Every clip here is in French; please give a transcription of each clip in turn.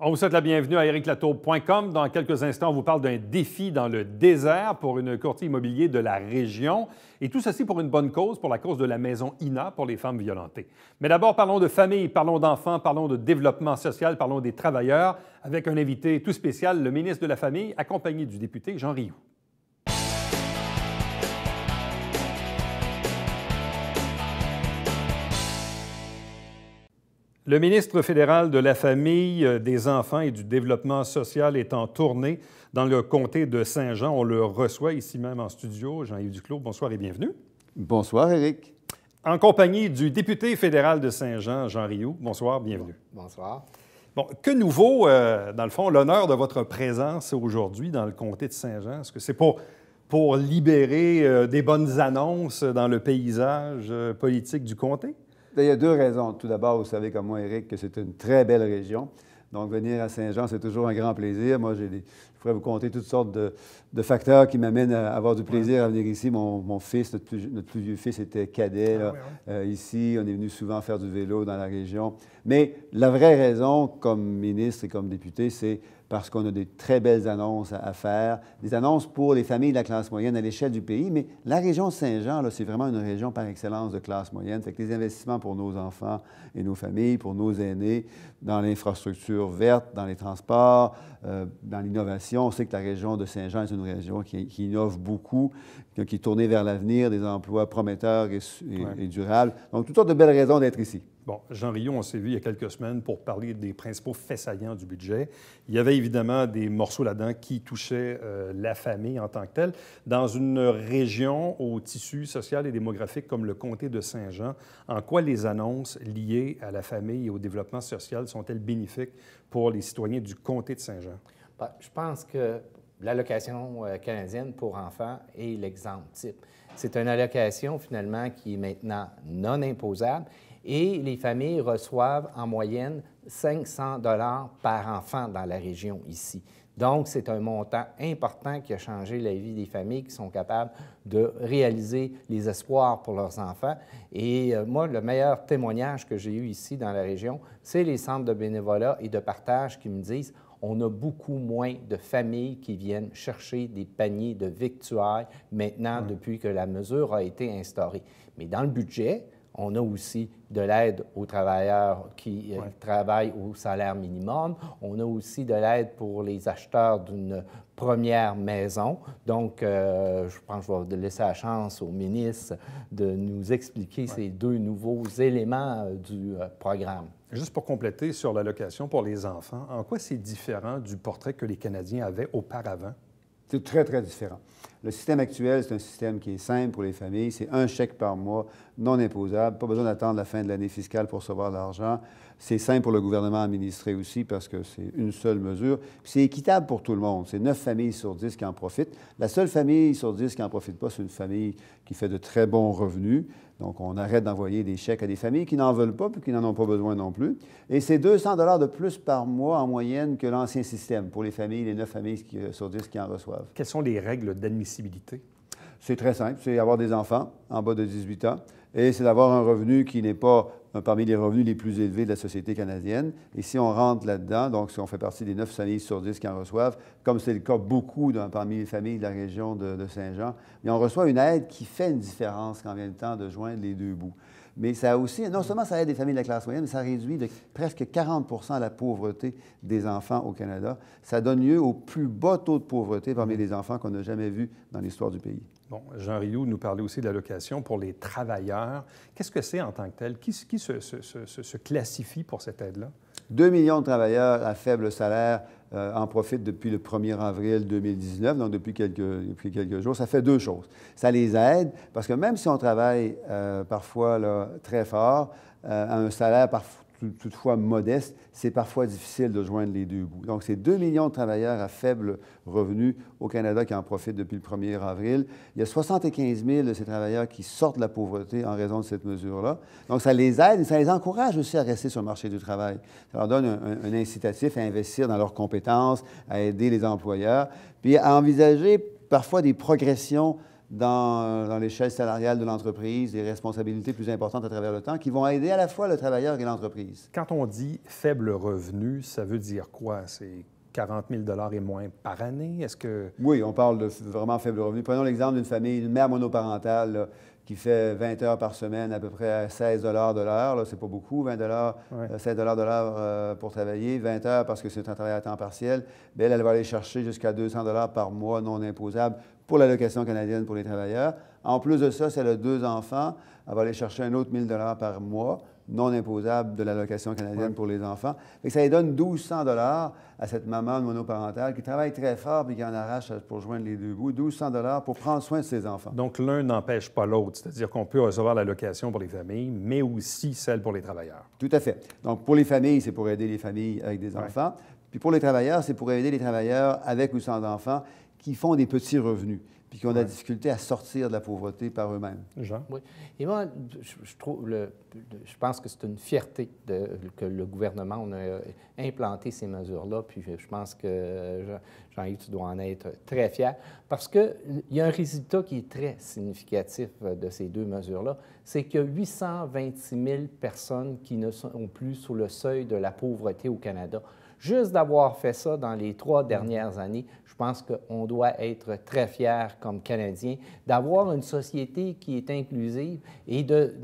On vous souhaite la bienvenue à ericlatour.com. Dans quelques instants, on vous parle d'un défi dans le désert pour une courtier immobilier de la région. Et tout ceci pour une bonne cause, pour la cause de la maison INA pour les femmes violentées. Mais d'abord, parlons de famille, parlons d'enfants, parlons de développement social, parlons des travailleurs, avec un invité tout spécial, le ministre de la Famille, accompagné du député Jean Rioux. Le ministre fédéral de la Famille, des Enfants et du Développement social est en tournée dans le comté de Saint-Jean. On le reçoit ici même en studio. Jean-Yves Duclos, bonsoir et bienvenue. Bonsoir, Éric. En compagnie du député fédéral de Saint-Jean, Jean Rioux. Bonsoir, bienvenue. Bonsoir. Bon, que nouveau, dans le fond, l'honneur de votre présence aujourd'hui dans le comté de Saint-Jean? Est-ce que c'est pour libérer des bonnes annonces dans le paysage politique du comté? Il y a deux raisons. Tout d'abord, vous savez comme moi, Éric, que c'est une très belle région. Donc, venir à Saint-Jean, c'est toujours un grand plaisir. Moi, je pourrais vous compter toutes sortes de facteurs qui m'amènent à avoir du plaisir à venir ici. Mon fils, notre plus vieux fils, était cadet ici. On est venu souvent faire du vélo dans la région. Mais la vraie raison, comme ministre et comme député, c'est parce qu'on a des très belles annonces à faire, des annonces pour les familles de la classe moyenne à l'échelle du pays. Mais la région de Saint-Jean, c'est vraiment une région par excellence de classe moyenne. Fait que les investissements pour nos enfants et nos familles, pour nos aînés, dans l'infrastructure verte, dans les transports, dans l'innovation. On sait que la région de Saint-Jean est une région qui innove beaucoup, qui est tournée vers l'avenir, des emplois prometteurs et durables. Donc, toutes sortes de belles raisons d'être ici. Bon, Jean Rioux, on s'est vu il y a quelques semaines pour parler des principaux faits saillants du budget. Il y avait évidemment des morceaux là-dedans qui touchaient la famille en tant que telle. Dans une région au tissu social et démographique comme le comté de Saint-Jean, en quoi les annonces liées à la famille et au développement social sont-elles bénéfiques pour les citoyens du comté de Saint-Jean? Bien, je pense que l'allocation canadienne pour enfants est l'exemple type. C'est une allocation finalement qui est maintenant non imposable. Et les familles reçoivent en moyenne 500 $ par enfant dans la région ici. Donc, c'est un montant important qui a changé la vie des familles qui sont capables de réaliser les espoirs pour leurs enfants. Et moi, le meilleur témoignage que j'ai eu ici dans la région, c'est les centres de bénévolat et de partage qui me disent on a beaucoup moins de familles qui viennent chercher des paniers de victuailles maintenant depuis que la mesure a été instaurée. Mais dans le budget, on a aussi de l'aide aux travailleurs qui travaillent au salaire minimum. On a aussi de l'aide pour les acheteurs d'une première maison. Donc, je pense que je vais laisser la chance au ministre de nous expliquer ces deux nouveaux éléments du programme. Juste pour compléter sur l'allocation pour les enfants, en quoi c'est différent du portrait que les Canadiens avaient auparavant? C'est très, très différent. Le système actuel, c'est un système qui est simple pour les familles. C'est un chèque par mois, non imposable. Pas besoin d'attendre la fin de l'année fiscale pour recevoir de l'argent. C'est simple pour le gouvernement à administrer aussi parce que c'est une seule mesure. Puis c'est équitable pour tout le monde. C'est 9 familles sur 10 qui en profitent. La seule famille sur 10 qui n'en profite pas, c'est une famille qui fait de très bons revenus. Donc, on arrête d'envoyer des chèques à des familles qui n'en veulent pas puis qui n'en ont pas besoin non plus. Et c'est 200 $ de plus par mois en moyenne que l'ancien système pour les familles, les 9 familles sur 10 qui en reçoivent. Quelles sont les règles d'admissibilité? C'est très simple. C'est avoir des enfants en bas de 18 ans et c'est d'avoir un revenu qui n'est pas parmi les revenus les plus élevés de la société canadienne. Et si on rentre là-dedans, donc si on fait partie des 9 familles sur 10 qui en reçoivent, comme c'est le cas beaucoup parmi les familles de la région de Saint-Jean, on reçoit une aide qui fait une différence quand vient le temps de joindre les deux bouts. Mais ça aussi, non seulement ça aide les familles de la classe moyenne, mais ça réduit de presque 40 % la pauvreté des enfants au Canada. Ça donne lieu au plus bas taux de pauvreté parmi les enfants qu'on n'a jamais vu dans l'histoire du pays. Bon, Jean Rioux nous parlait aussi de l'allocation pour les travailleurs. Qu'est-ce que c'est en tant que tel? Qui se classifie pour cette aide-là? 2 millions de travailleurs à faible salaire en profitent depuis le 1er avril 2019, donc depuis quelques jours. Ça fait deux choses. Ça les aide parce que même si on travaille parfois très fort, à un salaire toutefois modeste, c'est parfois difficile de joindre les deux bouts. Donc, c'est 2 millions de travailleurs à faible revenu au Canada qui en profitent depuis le 1er avril. Il y a 75 000 de ces travailleurs qui sortent de la pauvreté en raison de cette mesure-là. Donc, ça les aide et ça les encourage aussi à rester sur le marché du travail. Ça leur donne un incitatif à investir dans leurs compétences, à aider les employeurs, puis à envisager parfois des progressions dans l'échelle salariale de l'entreprise, des responsabilités plus importantes à travers le temps qui vont aider à la fois le travailleur et l'entreprise. Quand on dit faible revenu, ça veut dire quoi? C'est 40 000 et moins par année? Est-ce que... Oui, on parle de vraiment faible revenu. Prenons l'exemple d'une famille, d'une mère monoparentale là, qui fait 20 heures par semaine, à peu près à 16 de l'heure. C'est pas beaucoup, 20 16 de l'heure pour travailler, 20 heures parce que c'est un travail à temps partiel. Bien, elle va aller chercher jusqu'à 200 par mois non imposables pour l'allocation canadienne pour les travailleurs. En plus de ça, si elle a 2 enfants, elle va aller chercher un autre 1 000 par mois non imposable de l'allocation canadienne pour les enfants. Et ça lui donne 1 200 à cette maman monoparentale qui travaille très fort et qui en arrache pour joindre les deux bouts. 1 200 pour prendre soin de ses enfants. Donc, l'un n'empêche pas l'autre, c'est-à-dire qu'on peut recevoir l'allocation pour les familles, mais aussi celle pour les travailleurs. Tout à fait. Donc, pour les familles, c'est pour aider les familles avec des enfants. Puis pour les travailleurs, c'est pour aider les travailleurs avec ou sans enfants qui font des petits revenus puis qui ont de la difficulté à sortir de la pauvreté par eux-mêmes. Jean? Oui. Et moi, je pense que c'est une fierté que le gouvernement on a implanté ces mesures-là, puis je pense que Jean-Yves, tu dois en être très fier, parce qu'il y a un résultat qui est très significatif de ces 2 mesures-là, c'est qu'il y a 826 000 personnes qui ne sont plus sous le seuil de la pauvreté au Canada. Juste d'avoir fait ça dans les 3 dernières années, je pense qu'on doit être très fiers comme Canadiens d'avoir une société qui est inclusive et de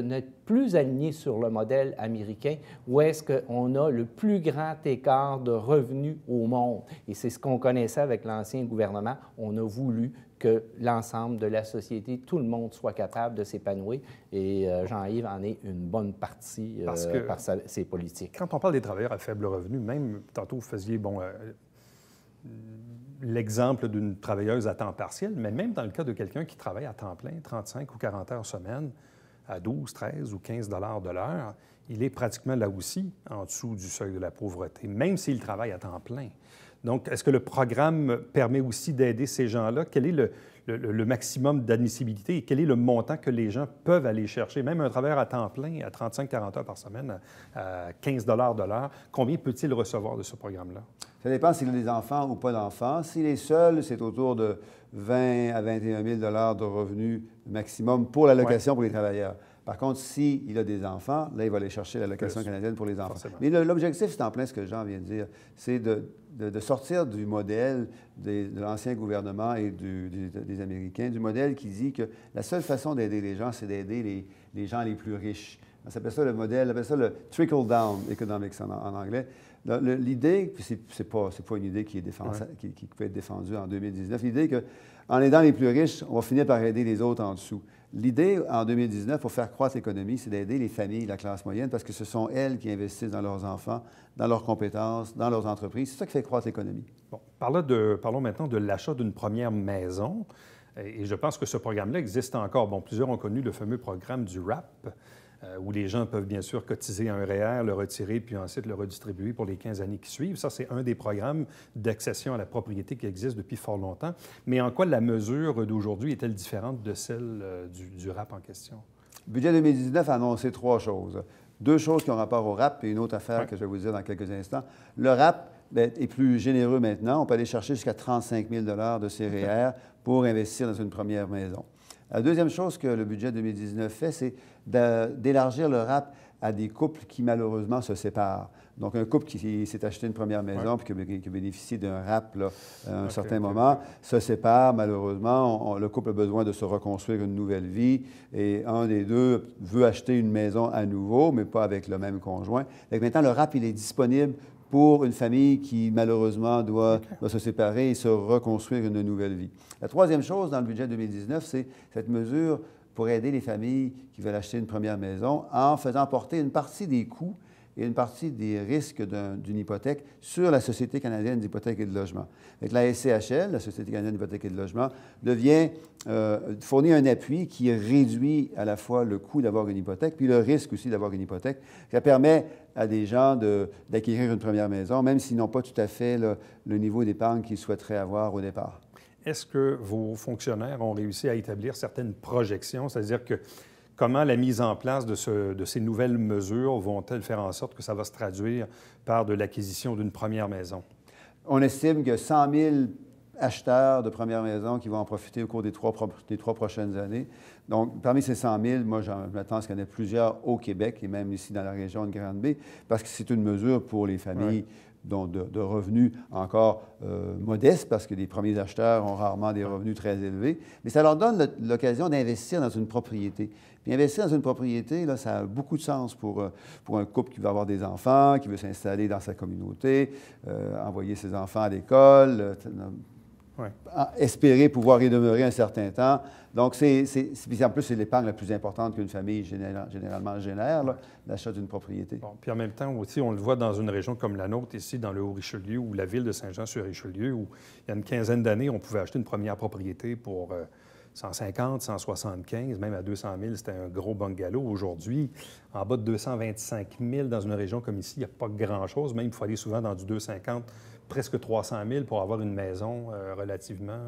n'être plus aligné sur le modèle américain où est-ce qu'on a le plus grand écart de revenus au monde. Et c'est ce qu'on connaissait avec l'ancien gouvernement. On a voulu que l'ensemble de la société, tout le monde soit capable de s'épanouir. Et Jean-Yves en est une bonne partie par ses politiques. Quand on parle des travailleurs à faible revenu, même tantôt vous faisiez l'exemple d'une travailleuse à temps partiel, mais même dans le cas de quelqu'un qui travaille à temps plein, 35 ou 40 heures semaine, à 12, 13 ou 15 de l'heure, il est pratiquement là aussi en dessous du seuil de la pauvreté, même s'il travaille à temps plein. Donc, est-ce que le programme permet aussi d'aider ces gens-là? Quel est le maximum d'admissibilité et quel est le montant que les gens peuvent aller chercher? Même un travailleur à temps plein, à 35-40 heures par semaine, à 15 de l'heure, combien peut-il recevoir de ce programme-là? Ça dépend s'il a des enfants ou pas d'enfants. S'il est seul, c'est autour de 20 à 21 000 de revenus maximum pour l'allocation pour les travailleurs. Par contre, s'il a des enfants, là, il va aller chercher l'allocation canadienne pour les enfants. Forcément. Mais l'objectif, c'est en plein ce que Jean vient de dire, c'est de sortir du modèle de l'ancien gouvernement et des Américains, du modèle qui dit que la seule façon d'aider les gens, c'est d'aider les gens les plus riches. On appelle ça le modèle, on appelle ça le trickle-down economics en anglais. L'idée, puis c'est pas une idée qui peut être défendue en 2019, l'idée qu'en aidant les plus riches, on va finir par aider les autres en dessous. L'idée, en 2019, pour faire croître l'économie, c'est d'aider les familles, la classe moyenne, parce que ce sont elles qui investissent dans leurs enfants, dans leurs compétences, dans leurs entreprises. C'est ça qui fait croître l'économie. Bon, parlons maintenant de l'achat d'une première maison. Et je pense que ce programme-là existe encore. Bon, plusieurs ont connu le fameux programme du RAP, où les gens peuvent bien sûr cotiser un REER, le retirer, puis ensuite le redistribuer pour les 15 années qui suivent. Ça, c'est un des programmes d'accession à la propriété qui existe depuis fort longtemps. Mais en quoi la mesure d'aujourd'hui est-elle différente de celle du RAP en question? Le budget 2019 a annoncé 3 choses. 2 choses qui ont rapport au RAP et une autre affaire que je vais vous dire dans quelques instants. Le RAP est plus généreux maintenant. On peut aller chercher jusqu'à 35 000 de ces REER pour investir dans une première maison. La deuxième chose que le budget 2019 fait, c'est d'élargir le RAP à des couples qui, malheureusement, se séparent. Donc, un couple qui s'est acheté une première maison puis qui bénéficie d'un RAP là, à un certain moment, se sépare, malheureusement. Le couple a besoin de se reconstruire une nouvelle vie et un des deux veut acheter une maison à nouveau, mais pas avec le même conjoint. Donc, maintenant, le RAP, il est disponible pour une famille qui, malheureusement, doit se séparer et se reconstruire une nouvelle vie. La troisième chose dans le budget 2019, c'est cette mesure pour aider les familles qui veulent acheter une première maison en faisant porter une partie des coûts et une partie des risques d'une hypothèque sur la Société canadienne d'hypothèque et de logement. Avec la SCHL, la Société canadienne d'hypothèque et de logement, fournit un appui qui réduit à la fois le coût d'avoir une hypothèque puis le risque aussi d'avoir une hypothèque. Ça permet à des gens d'acquérir une première maison, même s'ils n'ont pas tout à fait le niveau d'épargne qu'ils souhaiteraient avoir au départ. Est-ce que vos fonctionnaires ont réussi à établir certaines projections, c'est-à-dire que comment la mise en place de ces nouvelles mesures vont-elles faire en sorte que ça va se traduire par de l'acquisition d'une première maison? On estime que 100 000 acheteurs de première maison qui vont en profiter au cours des trois prochaines années. Donc, parmi ces 100 000, moi, je m'attends à ce qu'il y en ait plusieurs au Québec et même ici dans la région de Grande-Bay, parce que c'est une mesure pour les familles de revenus encore modestes, parce que les premiers acheteurs ont rarement des revenus très élevés, mais ça leur donne l'occasion d'investir dans une propriété. Puis investir dans une propriété, là, ça a beaucoup de sens pour un couple qui veut avoir des enfants, qui veut s'installer dans sa communauté, envoyer ses enfants à l'école, espérer pouvoir y demeurer un certain temps. Donc, en plus, c'est l'épargne la plus importante qu'une famille généralement génère, l'achat d'une propriété. Bon, puis en même temps aussi, on le voit dans une région comme la nôtre, ici, dans le Haut-Richelieu, ou la ville de Saint-Jean-sur-Richelieu, où il y a une quinzaine d'années, on pouvait acheter une première propriété pour 150, 175, même à 200 000, c'était un gros bungalow. Aujourd'hui, en bas de 225 000 dans une région comme ici, il n'y a pas grand-chose. Même, il faut aller souvent dans du 250, presque 300 000 pour avoir une maison relativement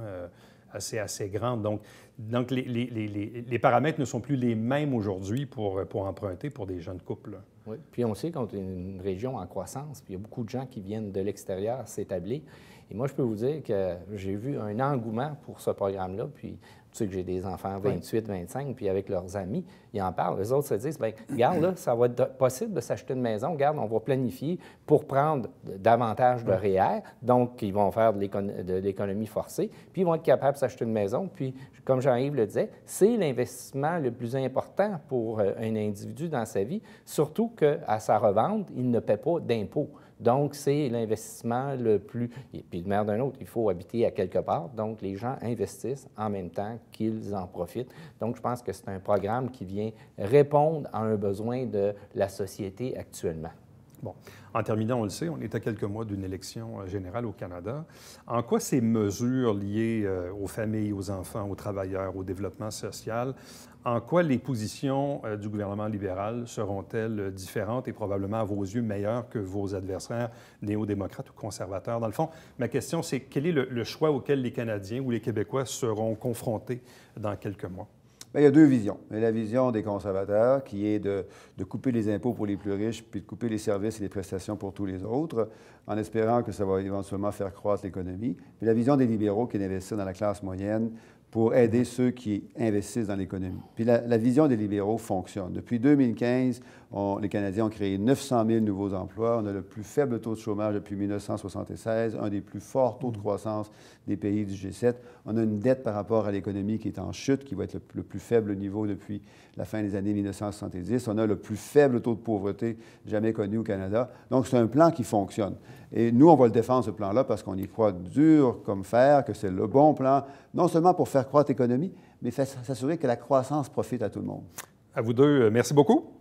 assez grande. Donc les paramètres ne sont plus les mêmes aujourd'hui pour emprunter pour des jeunes couples. Oui, puis on sait qu'on est une région en croissance, puis il y a beaucoup de gens qui viennent de l'extérieur s'établir. Et moi, je peux vous dire que j'ai vu un engouement pour ce programme-là, puis tu sais que j'ai des enfants 28, 25, puis avec leurs amis, ils en parlent. Les autres se disent, bien, regarde, là, ça va être possible de s'acheter une maison. Regarde, on va planifier pour prendre davantage de REER. Donc, ils vont faire de l'économie forcée, puis ils vont être capables de s'acheter une maison. Puis, comme Jean-Yves le disait, c'est l'investissement le plus important pour un individu dans sa vie, surtout qu'à sa revente, il ne paie pas d'impôts. Donc, c'est l'investissement le plus... Et puis, de manière d'un autre, il faut habiter à quelque part. Donc, les gens investissent en même temps qu'ils en profitent. Donc, je pense que c'est un programme qui vient répondre à un besoin de la société actuellement. Bon. En terminant, on le sait, on est à quelques mois d'une élection générale au Canada. En quoi ces mesures liées aux familles, aux enfants, aux travailleurs, au développement social, en quoi les positions du gouvernement libéral seront-elles différentes et probablement, à vos yeux, meilleures que vos adversaires néo-démocrates ou conservateurs? Dans le fond, ma question, c'est quel est le choix auquel les Canadiens ou les Québécois seront confrontés dans quelques mois? Bien, il y a deux visions. Il y a la vision des conservateurs, qui est de couper les impôts pour les plus riches, puis de couper les services et les prestations pour tous les autres, en espérant que ça va éventuellement faire croître l'économie. Puis la vision des libéraux, qui est d'investir dans la classe moyenne pour aider ceux qui investissent dans l'économie. Puis la vision des libéraux fonctionne. Depuis 2015, les Canadiens ont créé 900 000 nouveaux emplois. On a le plus faible taux de chômage depuis 1976, un des plus forts taux de croissance des pays du G7. On a une dette par rapport à l'économie qui est en chute, qui va être le plus faible niveau depuis la fin des années 1970. On a le plus faible taux de pauvreté jamais connu au Canada. Donc, c'est un plan qui fonctionne. Et nous, on va le défendre, ce plan-là, parce qu'on y croit dur comme fer, que c'est le bon plan, non seulement pour faire croître l'économie, mais s'assurer que la croissance profite à tout le monde. À vous deux, merci beaucoup.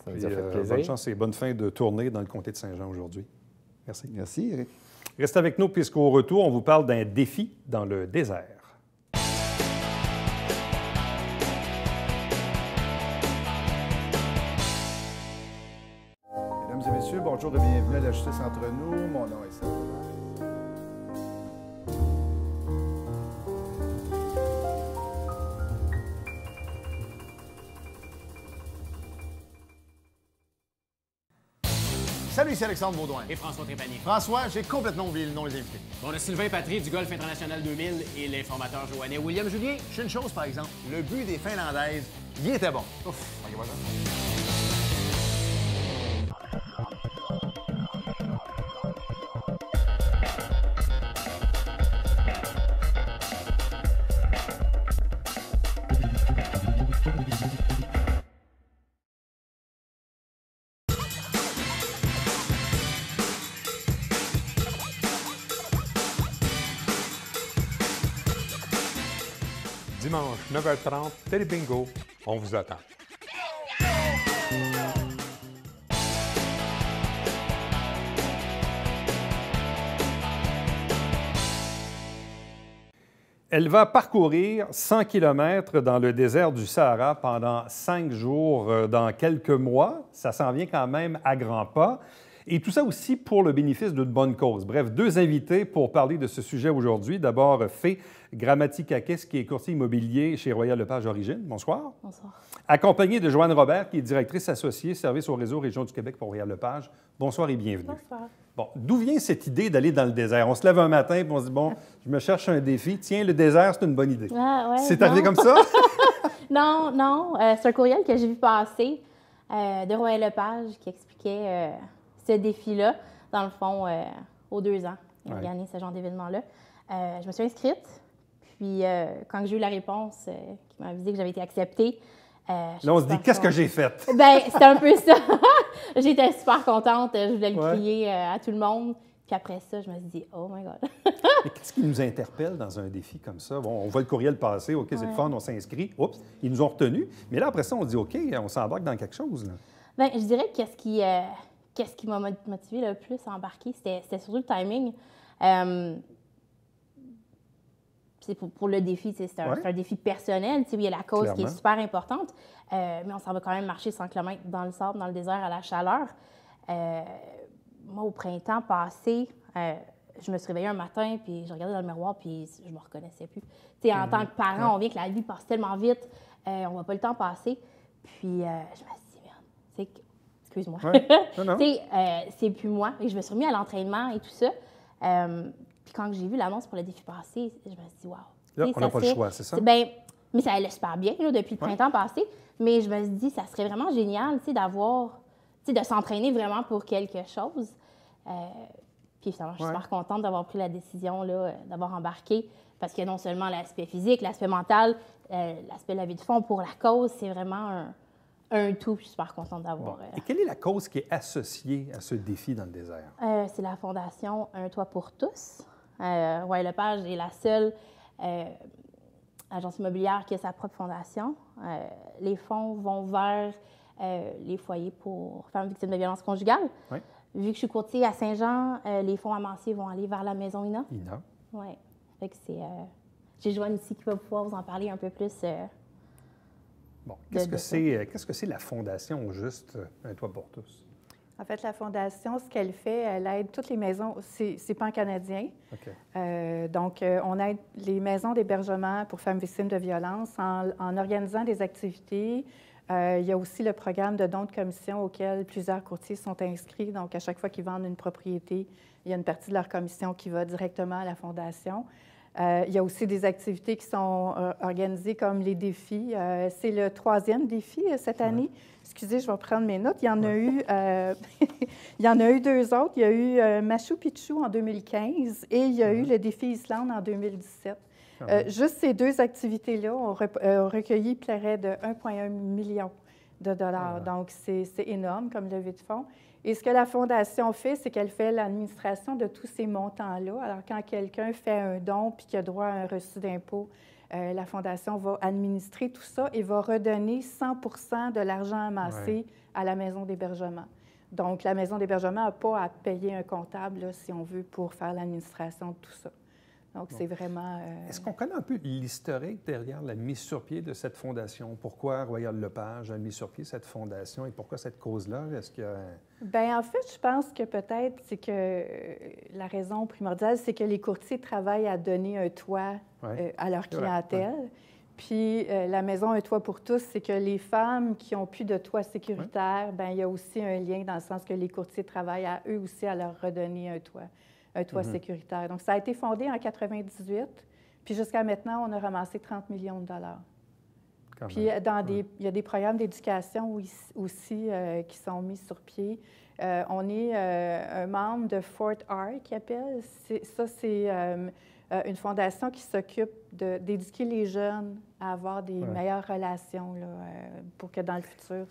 Ça nous a fait plaisir. Bonne chance et bonne fin de tournée dans le comté de Saint-Jean aujourd'hui. Merci. Merci, Éric. Restez avec nous, puisqu'au retour, on vous parle d'un défi dans le désert. Mesdames et messieurs, bonjour et bienvenue à la Justice entre nous. Mon nom est Serge. Salut, ici Alexandre Baudouin. Et François Trépanier. François, j'ai complètement oublié le nom des invités. On a Sylvain Patry du Golf International 2000 et l'informateur joannais William Julien. Je sais une chose, par exemple, le but des Finlandaises, il était bon. Ouf, ok, voilà. Dimanche, 9h30, Télé Bingo, on vous attend. Elle va parcourir 100 km dans le désert du Sahara pendant 5 jours dans quelques mois. Ça s'en vient quand même à grands pas. Et tout ça aussi pour le bénéfice d'une bonne cause. Bref, 2 invités pour parler de ce sujet aujourd'hui. D'abord, Fay Grammatikakis, qui est courtier immobilier chez Royal Lepage Origine. Bonsoir. Bonsoir. Accompagnée de Joanne Robert, qui est directrice associée service au réseau Région du Québec pour Royal Lepage. Bonsoir et bienvenue. Bonsoir. Bon, d'où vient cette idée d'aller dans le désert? On se lève un matin et on se dit, bon, je me cherche un défi. Tiens, le désert, c'est une bonne idée. Ah, ouais, c'est arrivé comme ça? Non. C'est un courriel que j'ai vu passer de Royal Lepage qui expliquait ce défi-là, dans le fond, aux 2 ans. Ils ont gagné ce genre d'événement-là. Je me suis inscrite, puis quand j'ai eu la réponse qui m'a avisé que j'avais été acceptée, là, on se dit, qu'est-ce que j'ai fait? Ben, c'était un peu ça. J'étais super contente. Je voulais le crier à tout le monde. Puis après ça, je me suis dit, oh my God. Mais qu'est-ce qui nous interpelle dans un défi comme ça? Bon, on voit le courriel passer, OK, c'est le fun, on s'inscrit. Oups, ils nous ont retenus. Mais là, après ça, on dit, OK, on s'embarque dans quelque chose. Là. Bien, je dirais que qu'est-ce qui m'a motivé le plus à embarquer, c'était surtout le timing. C'est pour le défi, c'est un défi personnel. Il y a la cause qui est super importante, mais on s'en va quand même marcher 100 km dans le sable, dans le désert, à la chaleur. Moi, au printemps passé, je me suis réveillée un matin, puis je regardais dans le miroir, puis je me reconnaissais plus. En tant que parent, on vient que la vie passe tellement vite, on voit pas le temps passer. Puis je me suis dit, merde, excuse-moi. C'est plus moi. Et je me suis remis à l'entraînement et tout ça. Puis quand j'ai vu l'annonce pour le défi passé, je me suis dit, wow. Là, on n'a pas le choix, c'est ça? Ben, mais ça allait super bien là, depuis le printemps passé. Mais je me suis dit, ça serait vraiment génial de s'entraîner vraiment pour quelque chose. Puis finalement, je suis super contente d'avoir pris la décision, d'avoir embarqué. Parce que non seulement l'aspect physique, l'aspect mental, l'aspect de la vie de fond pour la cause, c'est vraiment un tout. Je suis super contente d'avoir. Et quelle est la cause qui est associée à ce défi dans le désert? C'est la fondation Un toit pour tous. Royal Lepage est la seule agence immobilière qui a sa propre fondation. Les fonds vont vers les foyers pour femmes victimes de violences conjugales. Oui. Vu que je suis courtier à Saint-Jean, les fonds amassés vont aller vers la maison INA. INA. Oui. Fait que j'ai Joanne ici qui va pouvoir vous en parler un peu plus. Bon, qu'est-ce que c'est la fondation, juste Un toit pour tous? En fait, la Fondation, ce qu'elle fait, elle aide toutes les maisons, c'est pan-canadien. Okay. Donc, on aide les maisons d'hébergement pour femmes victimes de violences en organisant des activités. Il y a aussi le programme de dons de commission auquel plusieurs courtiers sont inscrits. Donc, à chaque fois qu'ils vendent une propriété, il y a une partie de leur commission qui va directement à la Fondation. Il y a aussi des activités qui sont organisées comme les défis. C'est le 3e défi cette année. Excusez, je vais prendre mes notes. Il y en a eu, il y en a eu 2 autres. Il y a eu Machu Picchu en 2015 et il y a eu le défi Islande en 2017. Juste ces 2 activités-là ont recueilli près de 1,1 million de dollars. Donc, c'est énorme comme levée de fonds. Et ce que la Fondation fait, c'est qu'elle fait l'administration de tous ces montants-là. Alors, quand quelqu'un fait un don puis qu'il a droit à un reçu d'impôt, la Fondation va administrer tout ça et va redonner 100 de l'argent amassé à la maison d'hébergement. Donc, la maison d'hébergement n'a pas à payer un comptable, là, si on veut, pour faire l'administration de tout ça. Donc, c'est vraiment... Est-ce qu'on connaît un peu l'historique derrière la mise sur pied de cette fondation? Pourquoi Royal Lepage a mis sur pied cette fondation et pourquoi cette cause-là? Est-ce que... Bien, en fait, je pense que peut-être c'est que la raison primordiale, c'est que les courtiers travaillent à donner un toit à leur clientèle. Puis, la maison Un toit pour tous, c'est que les femmes qui n'ont plus de toit sécuritaire, bien, il y a aussi un lien dans le sens que les courtiers travaillent à eux aussi à leur redonner un toit sécuritaire. Donc, ça a été fondé en 1998, puis jusqu'à maintenant, on a ramassé 30 millions de dollars. Puis, il y a des programmes d'éducation aussi qui sont mis sur pied. On est un membre de Fort R, qui appelle. C'est une fondation qui s'occupe d'éduquer les jeunes à avoir des meilleures relations là, pour que dans le futur,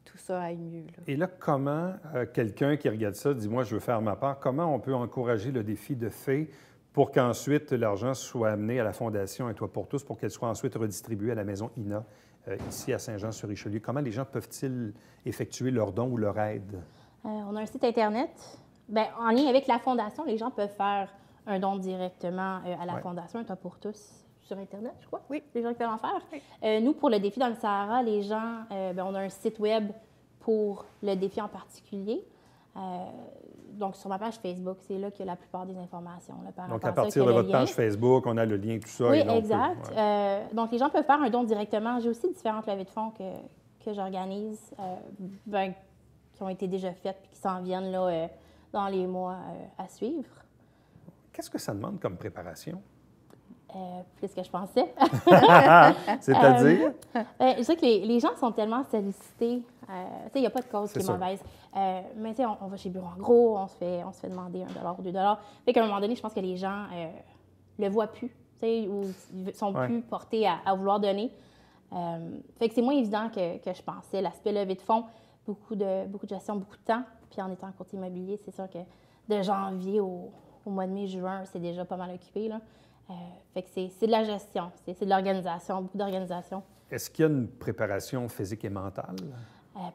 tout ça aille mieux. Là. Et là, comment quelqu'un qui regarde ça dit « Moi, je veux faire ma part », comment on peut encourager le défi de Fay pour qu'ensuite l'argent soit amené à la Fondation Un toit pour tous, pour qu'elle soit ensuite redistribuée à la maison INA, ici à Saint-Jean-sur-Richelieu? Comment les gens peuvent-ils effectuer leur don ou leur aide? On a un site Internet. Bien, en lien avec la Fondation, les gens peuvent faire un don directement à la Fondation Un toit pour tous sur Internet, je crois. Oui. Les gens peuvent en faire. Nous, pour le défi dans le Sahara, les gens, on a un site web pour le défi en particulier. Donc, sur ma page Facebook, c'est là qu'il y a la plupart des informations. Là, donc, à partir de votre page Facebook, on a le lien, tout ça. Oui, et exact. Donc, les gens peuvent faire un don directement. J'ai aussi différentes levées de fonds que j'organise, qui ont été déjà faites et qui s'en viennent là, dans les mois à suivre. Qu'est-ce que ça demande comme préparation? Plus que je pensais. C'est-à-dire? Je sais que les gens sont tellement sollicités. Il n'y a pas de cause qui est mauvaise. Mais on va chez Bureau en gros, on se fait demander $1 ou $2. Fait qu'à un moment donné, je pense que les gens le voient plus, ou sont plus portés à vouloir donner. Fait que c'est moins évident que je pensais. L'aspect levée de fonds, beaucoup de gestion, beaucoup de temps. Puis en étant courtier immobilier, c'est sûr que de janvier au mois de mai, juin, c'est déjà pas mal occupé, là. Fait que c'est de la gestion, c'est de l'organisation, beaucoup d'organisation. Est-ce qu'il y a une préparation physique et mentale?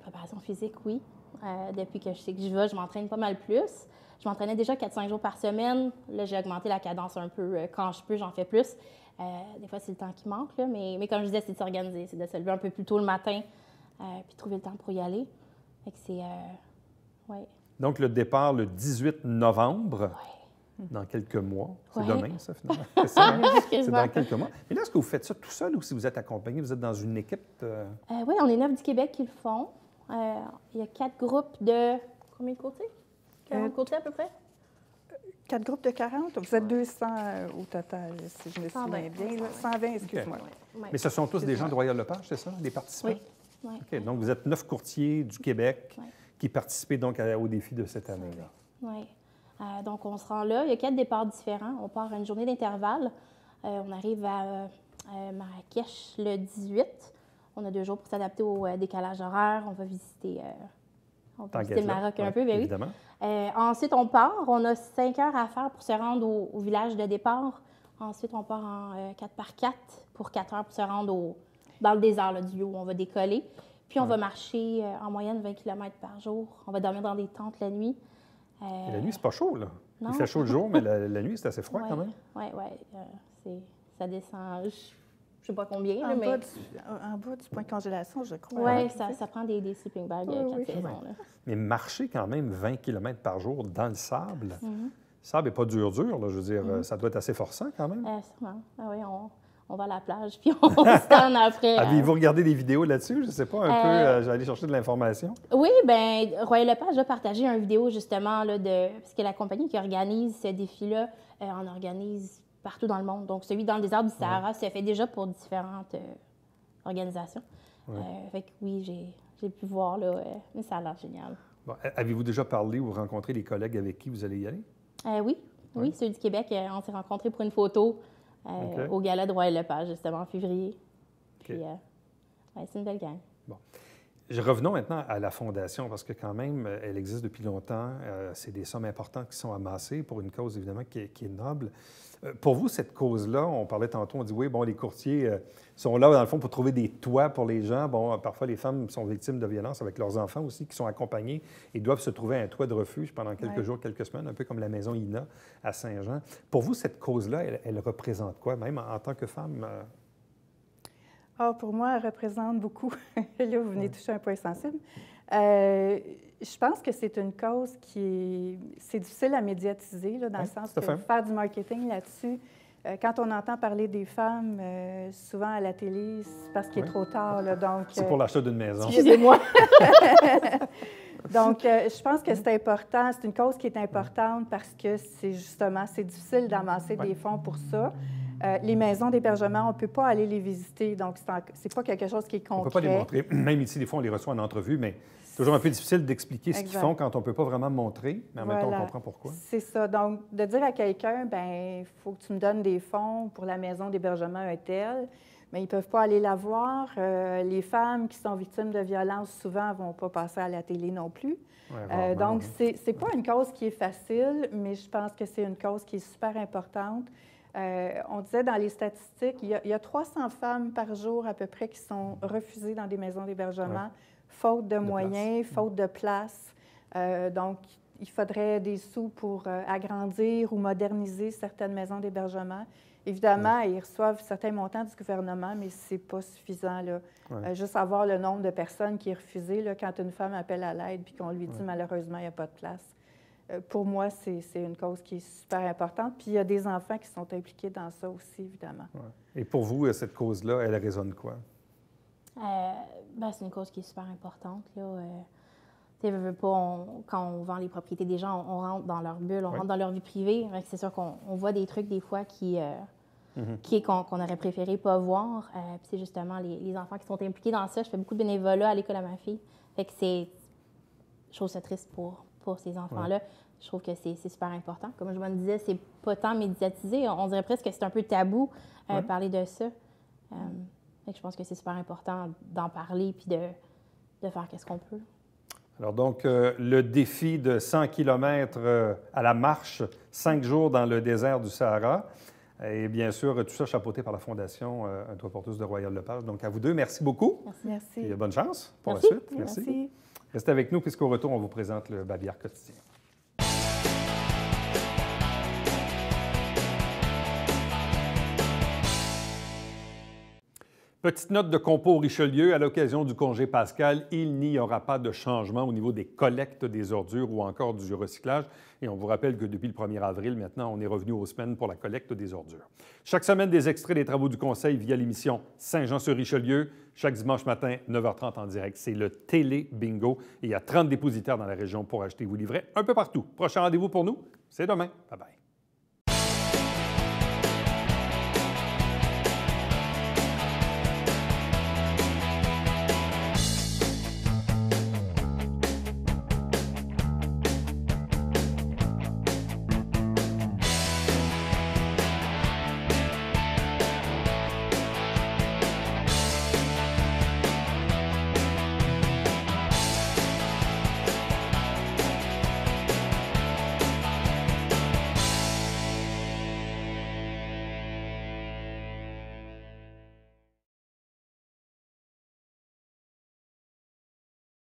Préparation physique, oui. Depuis que je sais que je vais, je m'entraîne pas mal plus. Je m'entraînais déjà 4-5 jours par semaine. Là, j'ai augmenté la cadence un peu. Quand je peux, j'en fais plus. Des fois, c'est le temps qui manque, là, mais comme je disais, c'est de s'organiser, c'est de se lever un peu plus tôt le matin puis trouver le temps pour y aller. Fait que c'est... ouais. Donc, le départ le 18 novembre. Oui. Dans quelques mois. C'est demain, ça, finalement. C'est ça, hein? C'est dans quelques mois. Mais là, est-ce que vous faites ça tout seul ou si vous êtes accompagné, vous êtes dans une équipe? Oui, on est 9 du Québec qui le font. Il y a 4 groupes de... Combien de courtiers? 40 courtiers à peu près? 4 groupes de 40? Vous êtes 200 au total, si je me souviens bien. 120, excuse-moi. Okay. Mais ce sont tous des gens de Royal Lepage, c'est ça, les participants? Oui. OK, donc vous êtes 9 courtiers du Québec qui participent donc au défi de cette année-là. Oui. Donc, on se rend là. Il y a 4 départs différents. On part à une journée d'intervalle. On arrive à Marrakech le 18. On a 2 jours pour s'adapter au décalage horaire. On va visiter, le Maroc un peu. Bien évidemment. Oui. Ensuite, on part. On a 5 heures à faire pour se rendre au village de départ. Ensuite, on part en 4x4 pour 4 heures pour se rendre dans le désert là, du lieu où on va décoller. Puis, on va marcher en moyenne 20 km par jour. On va dormir dans des tentes la nuit. Et la nuit, c'est pas chaud, là. Non. Il fait chaud le jour, mais la nuit, c'est assez froid quand même. Oui. Ça descend, je ne sais pas combien. En bas du point de congélation, je crois. Oui, ça prend des sleeping bags quand saison. Là. Mais marcher quand même 20 km par jour dans le sable, le sable n'est pas dur, là. Je veux dire, ça doit être assez forçant quand même. Sûrement. Ah oui, on va à la plage, puis on se tente après. Avez-vous regardé des vidéos là-dessus? Je ne sais pas, un peu, j'ai allé chercher de l'information. Oui, bien, Royal Lepage a partagé une vidéo justement, là, parce que la compagnie qui organise ce défi-là en organise partout dans le monde. Donc, celui dans le désert du Sahara se fait déjà pour différentes organisations. Fait que oui, j'ai pu voir, là, mais ça a l'air génial. Bon, avez-vous déjà parlé ou rencontré des collègues avec qui vous allez y aller? Oui, ceux du Québec, on s'est rencontrés pour une photo. Au gala de Royal Lepage, justement, en février. Puis, c'est une belle gang. Bon. Revenons maintenant à la Fondation, parce que quand même, elle existe depuis longtemps. C'est des sommes importantes qui sont amassées pour une cause, évidemment, qui est noble. Pour vous, cette cause-là, on parlait tantôt, on dit, oui, bon, les courtiers sont là, dans le fond, pour trouver des toits pour les gens. Bon, parfois, les femmes sont victimes de violences avec leurs enfants aussi, qui sont accompagnés et doivent se trouver un toit de refuge pendant quelques jours, quelques semaines, un peu comme la maison Ina à Saint-Jean. Pour vous, cette cause-là, elle représente quoi, même en tant que femme? Pour moi, elle représente beaucoup. Là, vous venez toucher un point sensible. Je pense que c'est une cause c'est difficile à médiatiser, là, dans le sens que faire du marketing là-dessus, quand on entend parler des femmes, souvent à la télé, c'est parce qu'il est trop tard. Là, donc, c'est pour l'achat d'une maison. Excusez-moi. Donc, je pense que c'est important. C'est une cause qui est importante parce que c'est difficile d'amasser des fonds pour ça. Les maisons d'hébergement, on ne peut pas aller les visiter, donc c'est pas quelque chose qui est concret. On ne peut pas les montrer. Même ici, des fois, on les reçoit en entrevue, mais c'est toujours un peu difficile d'expliquer ce qu'ils font quand on ne peut pas vraiment montrer, mais en même temps, on comprend pourquoi. C'est ça. Donc, de dire à quelqu'un, bien, il faut que tu me donnes des fonds pour la maison d'hébergement un tel, mais ils ne peuvent pas aller la voir. Les femmes qui sont victimes de violences, souvent, ne vont pas passer à la télé non plus. Donc, c'est pas une cause qui est facile, mais je pense que c'est une cause qui est super importante. On disait dans les statistiques, il y a 300 femmes par jour à peu près qui sont refusées dans des maisons d'hébergement, faute de moyens, faute de place. Donc, il faudrait des sous pour agrandir ou moderniser certaines maisons d'hébergement. Évidemment, ils reçoivent certains montants du gouvernement, mais ce n'est pas suffisant. Là. Juste avoir le nombre de personnes qui est refusé là, quand une femme appelle à l'aide puis qu'on lui dit malheureusement, il n'y a pas de place. Pour moi, c'est une cause qui est super importante. Puis il y a des enfants qui sont impliqués dans ça aussi, évidemment. Ouais. Et pour vous, cette cause-là, elle résonne quoi? C'est une cause qui est super importante. Là. Veux pas, quand on vend les propriétés des gens, on rentre dans leur bulle, on rentre dans leur vie privée. C'est sûr qu'on voit des trucs des fois qu'on aurait préféré pas voir. Puis c'est justement les enfants qui sont impliqués dans ça. Je fais beaucoup de bénévolat à l'école à ma fille. Fait que je trouve ça triste pour ces enfants-là. Je trouve que c'est super important. Comme je me disais, c'est pas tant médiatisé. On dirait presque que c'est un peu tabou parler de ça. Fait que je pense que c'est super important d'en parler puis de faire qu'est-ce qu'on peut. Alors donc, le défi de 100 km à la marche, 5 jours dans le désert du Sahara. Et bien sûr, tout ça chapeauté par la Fondation Un toit pour tous de Royal Lepage. Donc, à vous deux, merci beaucoup. Merci. Et bonne chance pour la suite. Merci. Restez avec nous, puisqu'au retour, on vous présente le Babillard quotidien. Petite note de Compo Richelieu, à l'occasion du congé pascal, il n'y aura pas de changement au niveau des collectes des ordures ou encore du recyclage. Et on vous rappelle que depuis le 1er avril, maintenant, on est revenu aux semaines pour la collecte des ordures. Chaque semaine, des extraits des travaux du Conseil via l'émission Saint-Jean-sur-Richelieu. Chaque dimanche matin, 9h30 en direct. C'est le Télé Bingo. Et il y a 30 dépositaires dans la région pour acheter vos livrets un peu partout. Prochain rendez-vous pour nous, c'est demain. Bye-bye.